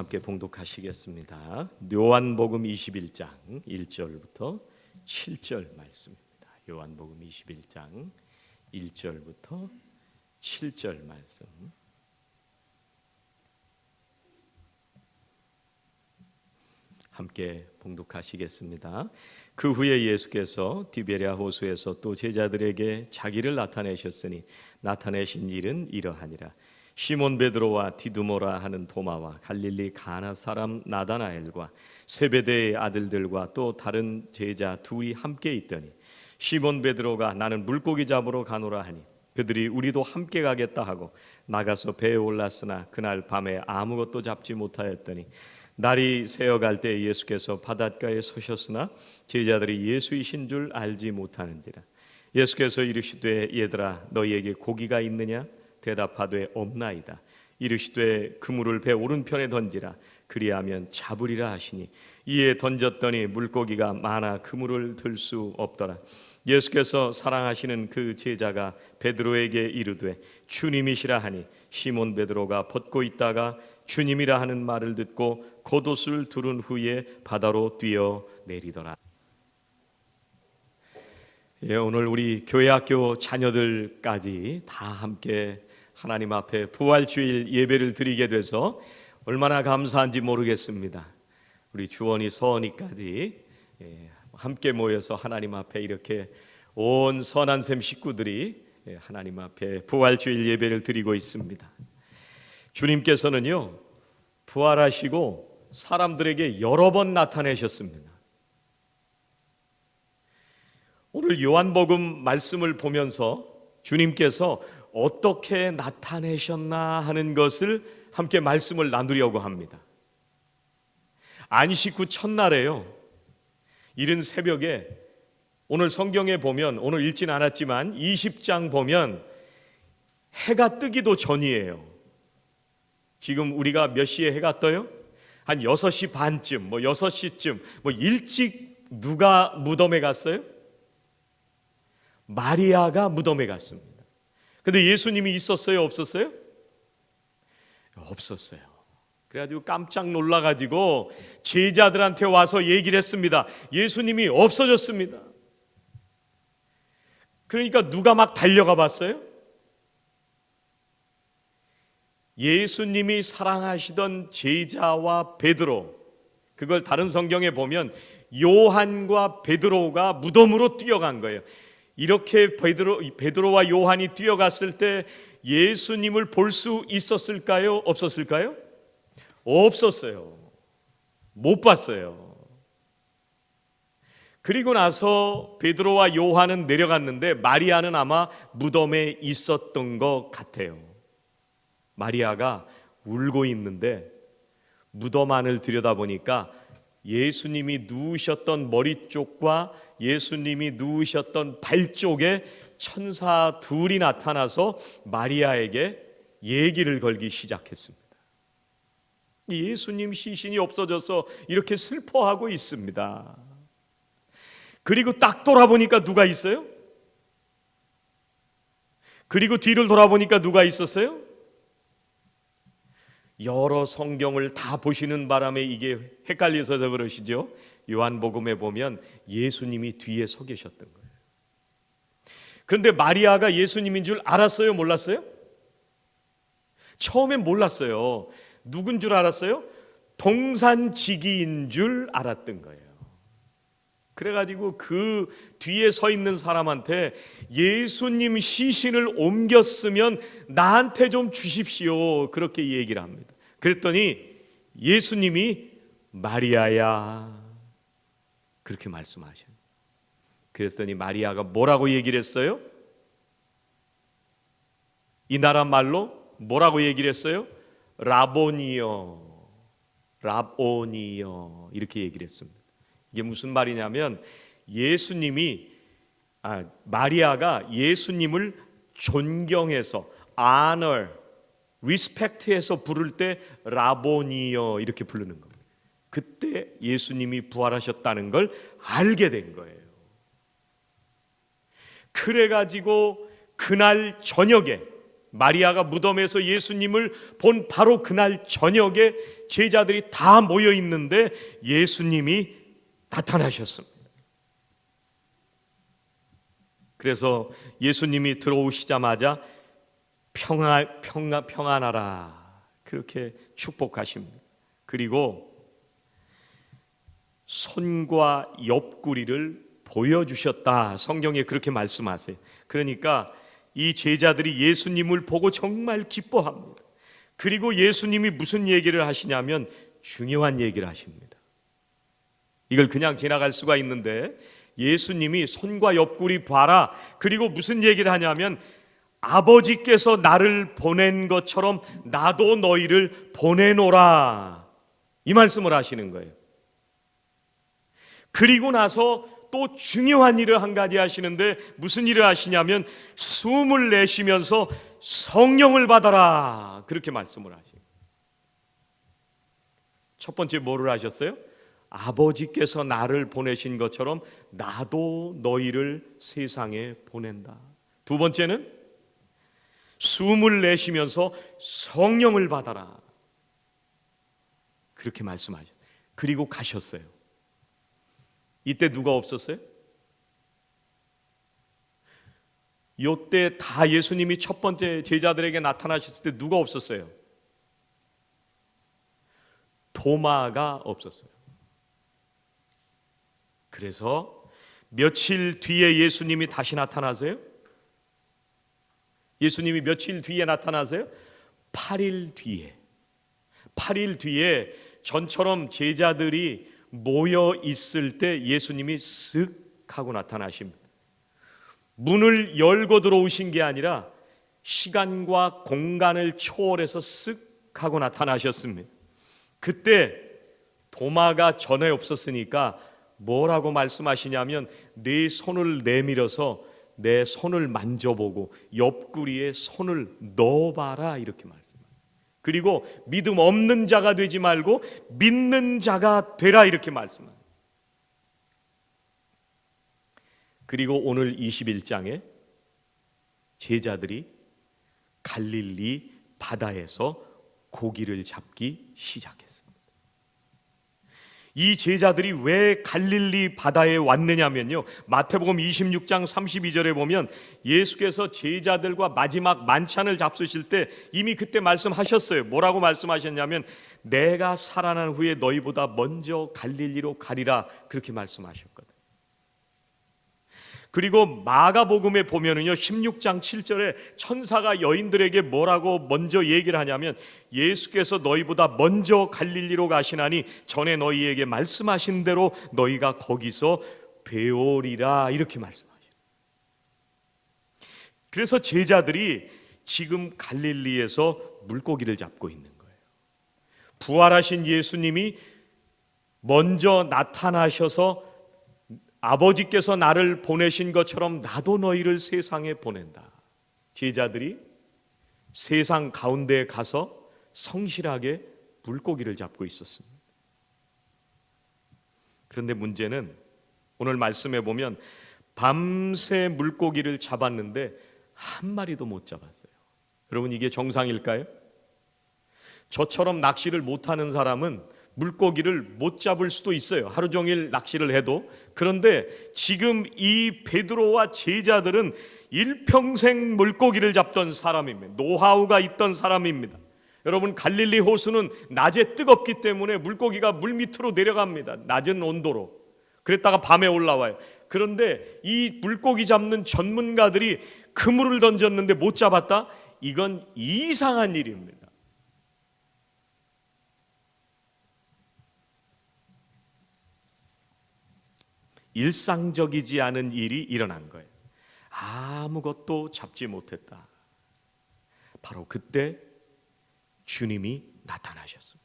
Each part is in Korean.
함께 봉독하시겠습니다. 요한복음 21장 1절부터 7절 말씀입니다. 요한복음 21장 1절부터 7절 말씀. 함께 봉독하시겠습니다. 그 후에 예수께서 디베랴 호수에서 또 제자들에게 자기를 나타내셨으니 나타내신 일은 이러하니라. 시몬 베드로와 디두모라 하는 도마와 갈릴리 가나 사람 나다나엘과 세베대의 아들들과 또 다른 제자 둘이 함께 있더니 시몬 베드로가 나는 물고기 잡으러 가노라 하니 그들이 우리도 함께 가겠다 하고 나가서 배에 올랐으나 그날 밤에 아무것도 잡지 못하였더니 날이 새어갈 때 예수께서 바닷가에 서셨으나 제자들이 예수이신 줄 알지 못하는지라. 예수께서 이르시되 얘들아 너희에게 고기가 있느냐? 대답하되 없나이다. 이르시되 그물을 배 오른편에 던지라. 그리하면 잡으리라 하시니 이에 던졌더니 물고기가 많아 그물을 들 수 없더라. 예수께서 사랑하시는 그 제자가 베드로에게 이르되 주님이시라 하니 시몬 베드로가 벗고 있다가 주님이라 하는 말을 듣고 겉옷을 두른 후에 바다로 뛰어 내리더라. 오늘 우리 교회학교 자녀들까지 다 함께 하나님 앞에 부활주일 예배를 드리게 돼서 얼마나 감사한지 모르겠습니다. 우리 주원이 서원이까지 함께 모여서 하나님 앞에 이렇게 온 선한샘 식구들이 하나님 앞에 부활주일 예배를 드리고 있습니다. 주님께서는요 부활하시고 사람들에게 여러 번 나타내셨습니다. 오늘 요한복음 말씀을 보면서 주님께서 어떻게 나타내셨나 하는 것을 함께 말씀을 나누려고 합니다. 안식 후 첫날에요 이른 새벽에 오늘 성경에 보면 오늘 읽진 않았지만 20장 보면 해가 뜨기도 전이에요. 지금 우리가 몇 시에 해가 떠요? 한 6시 반쯤 6시쯤 일찍 누가 무덤에 갔어요? 마리아가 무덤에 갔습니다. 근데 예수님이 있었어요? 없었어요? 없었어요. 그래가지고 깜짝 놀라가지고 제자들한테 와서 얘기를 했습니다. 예수님이 없어졌습니다. 그러니까 누가 막 달려가 봤어요? 예수님이 사랑하시던 제자와 베드로, 그걸 다른 성경에 보면 요한과 베드로가 무덤으로 뛰어간 거예요. 이렇게 베드로와 요한이 뛰어갔을 때 예수님을 볼 수 있었을까요? 없었을까요? 없었어요. 못 봤어요. 그리고 나서 베드로와 요한은 내려갔는데 마리아는 아마 무덤에 있었던 것 같아요. 마리아가 울고 있는데 무덤 안을 들여다보니까 예수님이 누우셨던 머리 쪽과 예수님이 누우셨던 발 쪽에 천사 둘이 나타나서 마리아에게 얘기를 걸기 시작했습니다. 예수님 시신이 없어져서 이렇게 슬퍼하고 있습니다. 그리고 딱 돌아보니까 누가 있어요? 그리고 뒤를 돌아보니까 누가 있었어요? 여러 성경을 다 보시는 바람에 이게 헷갈려서 그러시죠. 요한복음에 보면 예수님이 뒤에 서 계셨던 거예요. 그런데 마리아가 예수님인 줄 알았어요? 몰랐어요? 처음엔 몰랐어요. 누군 줄 알았어요? 동산지기인 줄 알았던 거예요. 그래가지고 그 뒤에 서 있는 사람한테 예수님 시신을 옮겼으면 나한테 좀 주십시오 그렇게 얘기를 합니다. 그랬더니 예수님이 마리아야 그렇게 말씀하셔요. 그랬더니 마리아가 뭐라고 얘기를 했어요? 이 나라 말로 뭐라고 얘기를 했어요? 라보니요, 라보니요 이렇게 얘기를 했습니다. 이게 무슨 말이냐면 마리아가 예수님을 존경해서 honor, respect해서 부를 때 라보니요 이렇게 부르는 겁니다. 그때 예수님이 부활하셨다는 걸 알게 된 거예요. 그래가지고 그날 저녁에 마리아가 무덤에서 예수님을 본 바로 그날 저녁에 제자들이 다 모여 있는데 예수님이 나타나셨습니다. 그래서 예수님이 들어오시자마자 평안하라 그렇게 축복하십니다. 그리고 손과 옆구리를 보여주셨다. 성경에 그렇게 말씀하세요. 그러니까 이 제자들이 예수님을 보고 정말 기뻐합니다. 그리고 예수님이 무슨 얘기를 하시냐면 중요한 얘기를 하십니다. 이걸 그냥 지나갈 수가 있는데 예수님이 손과 옆구리 봐라. 그리고 무슨 얘기를 하냐면 아버지께서 나를 보낸 것처럼 나도 너희를 보내노라. 이 말씀을 하시는 거예요. 그리고 나서 또 중요한 일을 한 가지 하시는데 무슨 일을 하시냐면 숨을 내쉬면서 성령을 받아라. 그렇게 말씀을 하시고 첫 번째 뭐를 하셨어요? 아버지께서 나를 보내신 것처럼 나도 너희를 세상에 보낸다. 두 번째는 숨을 내쉬면서 성령을 받아라. 그렇게 말씀하셨어요. 그리고 가셨어요. 이때 누가 없었어요? 이때 다 예수님이 첫 번째 제자들에게 나타나셨을 때 누가 없었어요? 도마가 없었어요. 그래서 며칠 뒤에 예수님이 다시 나타나세요? 예수님이 며칠 뒤에 나타나세요? 8일 뒤에. 8일 뒤에 전처럼 제자들이 모여 있을 때 예수님이 쓱 하고 나타나십니다. 문을 열고 들어오신 게 아니라 시간과 공간을 초월해서 쓱 하고 나타나셨습니다. 그때 도마가 전에 없었으니까 뭐라고 말씀하시냐면 내 손을 내밀어서 내 손을 만져보고 옆구리에 손을 넣어봐라 이렇게 말씀합니다. 그리고 믿음 없는 자가 되지 말고 믿는 자가 되라 이렇게 말씀합니다. 그리고 오늘 21장에 제자들이 갈릴리 바다에서 고기를 잡기 시작했습니다. 이 제자들이 왜 갈릴리 바다에 왔느냐면요, 마태복음 26장 32절에 보면 예수께서 제자들과 마지막 만찬을 잡수실 때 이미 그때 말씀하셨어요. 뭐라고 말씀하셨냐면 내가 살아난 후에 너희보다 먼저 갈릴리로 가리라 그렇게 말씀하셨거든요. 그리고 마가복음에 보면은요 16장 7절에 천사가 여인들에게 뭐라고 먼저 얘기를 하냐면 예수께서 너희보다 먼저 갈릴리로 가시나니 전에 너희에게 말씀하신 대로 너희가 거기서 배우리라 이렇게 말씀하셔요. 그래서 제자들이 지금 갈릴리에서 물고기를 잡고 있는 거예요. 부활하신 예수님이 먼저 나타나셔서 아버지께서 나를 보내신 것처럼 나도 너희를 세상에 보낸다. 제자들이 세상 가운데에 가서 성실하게 물고기를 잡고 있었습니다. 그런데 문제는 오늘 말씀에 보면 밤새 물고기를 잡았는데 한 마리도 못 잡았어요. 여러분 이게 정상일까요? 저처럼 낚시를 못하는 사람은 물고기를 못 잡을 수도 있어요. 하루 종일 낚시를 해도. 그런데 지금 이 베드로와 제자들은 일평생 물고기를 잡던 사람입니다. 노하우가 있던 사람입니다. 여러분 갈릴리 호수는 낮에 뜨겁기 때문에 물고기가 물 밑으로 내려갑니다. 낮은 온도로. 그랬다가 밤에 올라와요. 그런데 이 물고기 잡는 전문가들이 그물을 던졌는데 못 잡았다? 이건 이상한 일입니다. 일상적이지 않은 일이 일어난 거예요. 아무것도 잡지 못했다. 바로 그때 주님이 나타나셨습니다.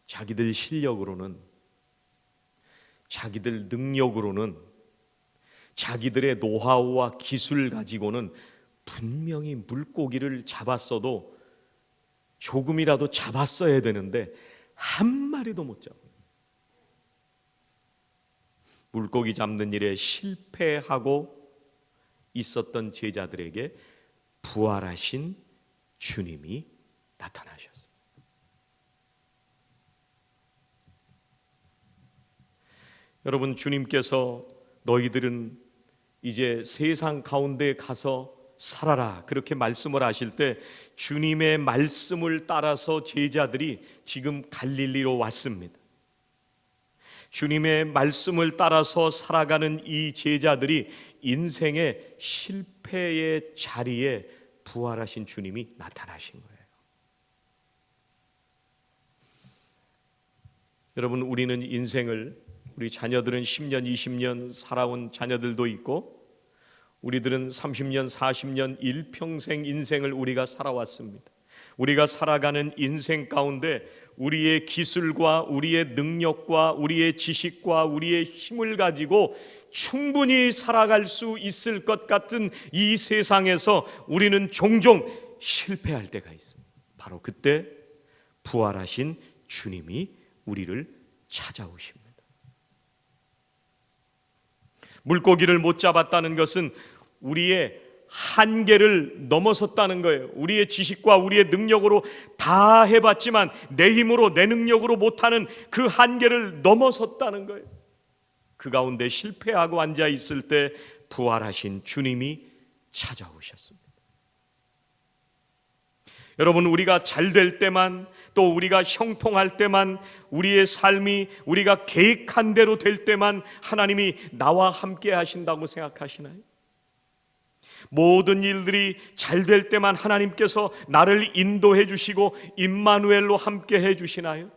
자기들 실력으로는, 자기들 능력으로는, 자기들의 노하우와 기술 가지고는 분명히 물고기를 잡았어도 조금이라도 잡았어야 되는데 한 마리도 못 잡아요. 물고기 잡는 일에 실패하고 있었던 제자들에게 부활하신 주님이 나타나셨습니다. 여러분, 주님께서 너희들은 이제 세상 가운데 가서 살아라 그렇게 말씀을 하실 때 주님의 말씀을 따라서 제자들이 지금 갈릴리로 왔습니다. 주님의 말씀을 따라서 살아가는 이 제자들이 인생의 실패의 자리에 부활하신 주님이 나타나신 거예요. 여러분, 우리는 인생을, 우리 자녀들은 10년, 20년 살아온 자녀들도 있고 우리들은 30년, 40년, 일평생 인생을 우리가 살아왔습니다. 우리가 살아가는 인생 가운데 우리의 기술과 우리의 능력과 우리의 지식과 우리의 힘을 가지고 충분히 살아갈 수 있을 것 같은 이 세상에서 우리는 종종 실패할 때가 있습니다. 바로 그때 부활하신 주님이 우리를 찾아오십니다. 물고기를 못 잡았다는 것은 우리의 한계를 넘어섰다는 거예요. 우리의 지식과 우리의 능력으로 다 해봤지만 내 힘으로 내 능력으로 못하는 그 한계를 넘어섰다는 거예요. 그 가운데 실패하고 앉아 있을 때 부활하신 주님이 찾아오셨습니다. 여러분, 우리가 잘 될 때만, 또 우리가 형통할 때만, 우리의 삶이 우리가 계획한 대로 될 때만 하나님이 나와 함께 하신다고 생각하시나요? 모든 일들이 잘 될 때만 하나님께서 나를 인도해 주시고 임마누엘로 함께 해 주시나요?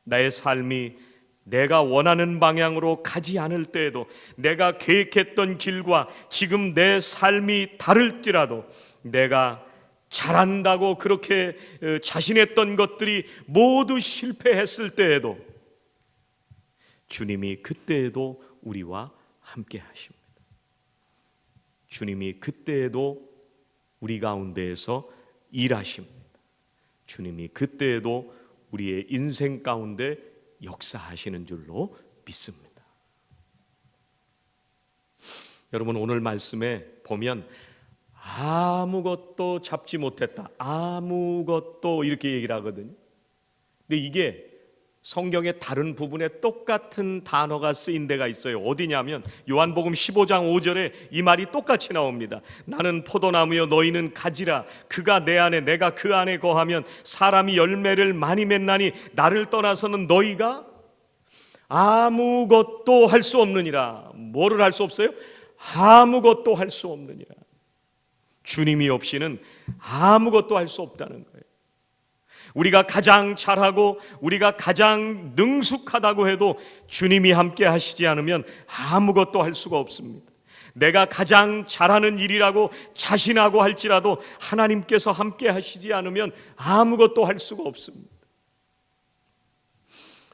나의 삶이 내가 원하는 방향으로 가지 않을 때에도, 내가 계획했던 길과 지금 내 삶이 다를지라도, 내가 잘한다고 그렇게 자신했던 것들이 모두 실패했을 때에도 주님이 그때에도 우리와 함께 하십니다. 주님이 그때에도 우리 가운데에서 일하십니다. 주님이 그때에도 우리의 인생 가운데 역사하시는 줄로 믿습니다. 여러분, 오늘 말씀에 보면 아무것도 잡지 못했다, 아무것도 이렇게 얘기를 하거든요. 근데 이게 성경의 다른 부분에 똑같은 단어가 쓰인 데가 있어요. 어디냐면 요한복음 15장 5절에 이 말이 똑같이 나옵니다. 나는 포도나무여 너희는 가지라. 그가 내 안에 내가 그 안에 거하면 사람이 열매를 많이 맺나니 나를 떠나서는 너희가 아무것도 할 수 없느니라. 뭐를 할 수 없어요? 아무것도 할 수 없느니라. 주님이 없이는 아무것도 할 수 없다는 거예요. 우리가 가장 잘하고 우리가 가장 능숙하다고 해도 주님이 함께 하시지 않으면 아무것도 할 수가 없습니다. 내가 가장 잘하는 일이라고 자신하고 할지라도 하나님께서 함께 하시지 않으면 아무것도 할 수가 없습니다.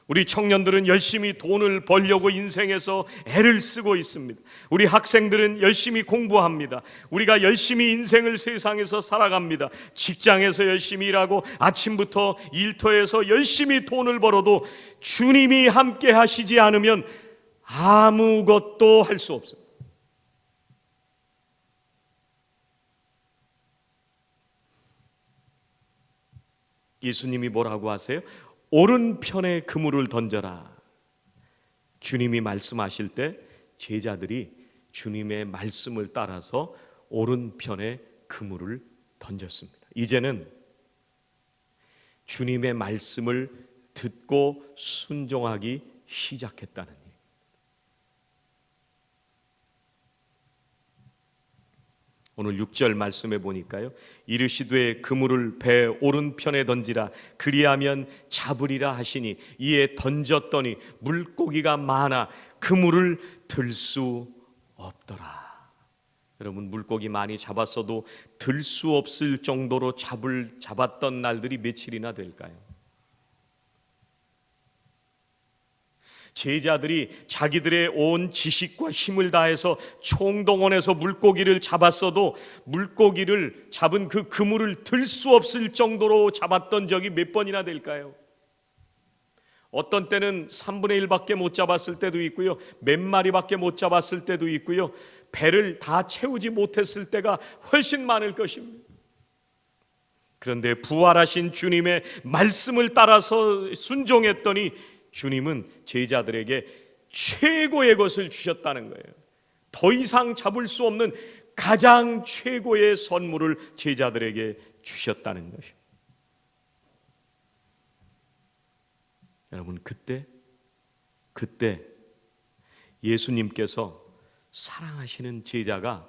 우리 청년들은 열심히 돈을 벌려고 인생에서 애를 쓰고 있습니다. 우리 학생들은 열심히 공부합니다. 우리가 열심히 인생을 세상에서 살아갑니다. 직장에서 열심히 일하고 아침부터 일터에서 열심히 돈을 벌어도 주님이 함께 하시지 않으면 아무것도 할 수 없어요. 예수님이 뭐라고 하세요? 오른편에 그물을 던져라. 주님이 말씀하실 때 제자들이 주님의 말씀을 따라서 오른편에 그물을 던졌습니다. 이제는 주님의 말씀을 듣고 순종하기 시작했다는 얘기입니다. 오늘 6절 말씀에 보니까요, 이르시되 그물을 배 오른편에 던지라. 그리하면 잡으리라 하시니 이에 던졌더니 물고기가 많아 그물을 들 수 없더라. 여러분, 물고기 많이 잡았어도 들 수 없을 정도로 잡았던 날들이 며칠이나 될까요? 제자들이 자기들의 온 지식과 힘을 다해서 총동원해서 물고기를 잡았어도 물고기를 잡은 그 그물을 들 수 없을 정도로 잡았던 적이 몇 번이나 될까요? 어떤 때는 3분의 1밖에 못 잡았을 때도 있고요, 몇 마리밖에 못 잡았을 때도 있고요, 배를 다 채우지 못했을 때가 훨씬 많을 것입니다. 그런데 부활하신 주님의 말씀을 따라서 순종했더니 주님은 제자들에게 최고의 것을 주셨다는 거예요. 더 이상 잡을 수 없는 가장 최고의 선물을 제자들에게 주셨다는 것입니다. 여러분, 그때 예수님께서 사랑하시는 제자가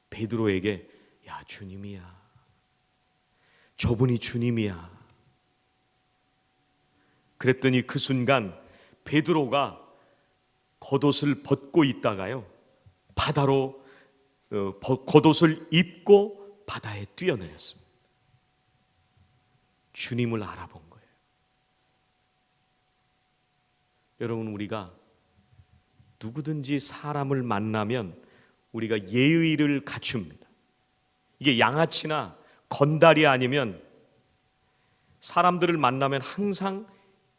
베드로에게 야, 주님이야, 저분이 주님이야 그랬더니 그 순간 베드로가 겉옷을 벗고 있다가요, 바다로 겉옷을 입고 바다에 뛰어내렸습니다. 주님을 알아본 거예요. 여러분, 우리가 누구든지 사람을 만나면 우리가 예의를 갖춥니다. 이게 양아치나 건달이 아니면 사람들을 만나면 항상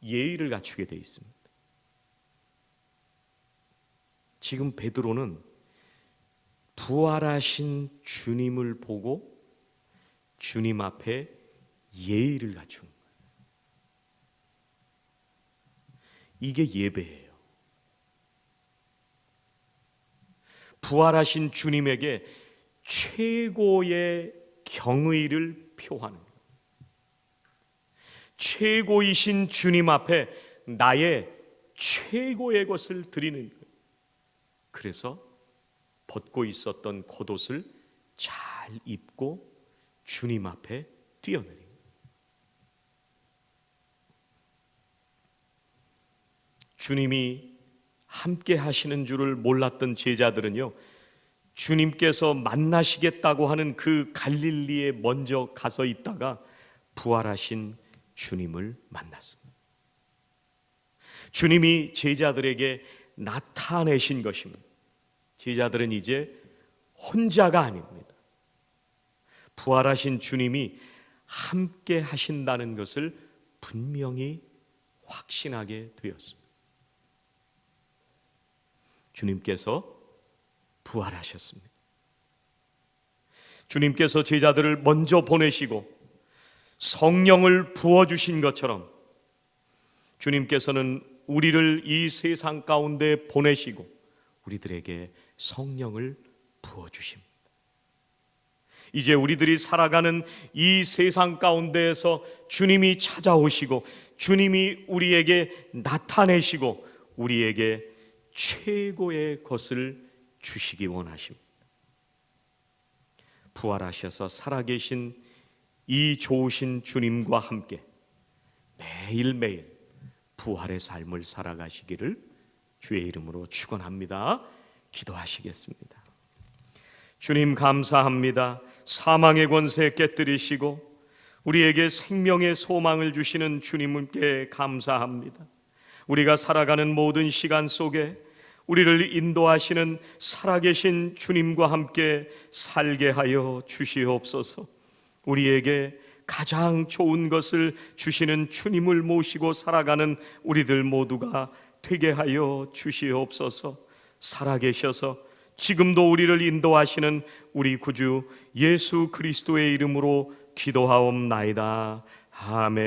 예의를 갖추게 돼 있습니다. 지금 베드로는 부활하신 주님을 보고 주님 앞에 예의를 갖춘 거예요. 이게 예배예요. 부활하신 주님에게 최고의 경의를 표하는 거예요. 최고이신 주님 앞에 나의 최고의 것을 드리는 거예요. 그래서 벗고 있었던 겉옷을 잘 입고 주님 앞에 뛰어내린 거예요. 주님이 함께 하시는 줄을 몰랐던 제자들은요, 주님께서 만나시겠다고 하는 그 갈릴리에 먼저 가서 있다가 부활하신 주님을 만났습니다. 주님이 제자들에게 나타내신 것입니다. 제자들은 이제 혼자가 아닙니다. 부활하신 주님이 함께 하신다는 것을 분명히 확신하게 되었습니다. 주님께서 부활하셨습니다. 주님께서 제자들을 먼저 보내시고 성령을 부어주신 것처럼 주님께서는 우리를 이 세상 가운데 보내시고 우리들에게 성령을 부어주십니다. 이제 우리들이 살아가는 이 세상 가운데에서 주님이 찾아오시고 주님이 우리에게 나타내시고 우리에게 최고의 것을 주시기 원하십니다. 부활하셔서 살아계신 이 좋으신 주님과 함께 매일매일 부활의 삶을 살아가시기를 주의 이름으로 축원합니다. 기도하시겠습니다. 주님, 감사합니다. 사망의 권세 깨뜨리시고 우리에게 생명의 소망을 주시는 주님께 감사합니다. 우리가 살아가는 모든 시간 속에 우리를 인도하시는 살아계신 주님과 함께 살게 하여 주시옵소서. 우리에게 가장 좋은 것을 주시는 주님을 모시고 살아가는 우리들 모두가 되게 하여 주시옵소서. 살아계셔서 지금도 우리를 인도하시는 우리 구주 예수 그리스도의 이름으로 기도하옵나이다. 아멘.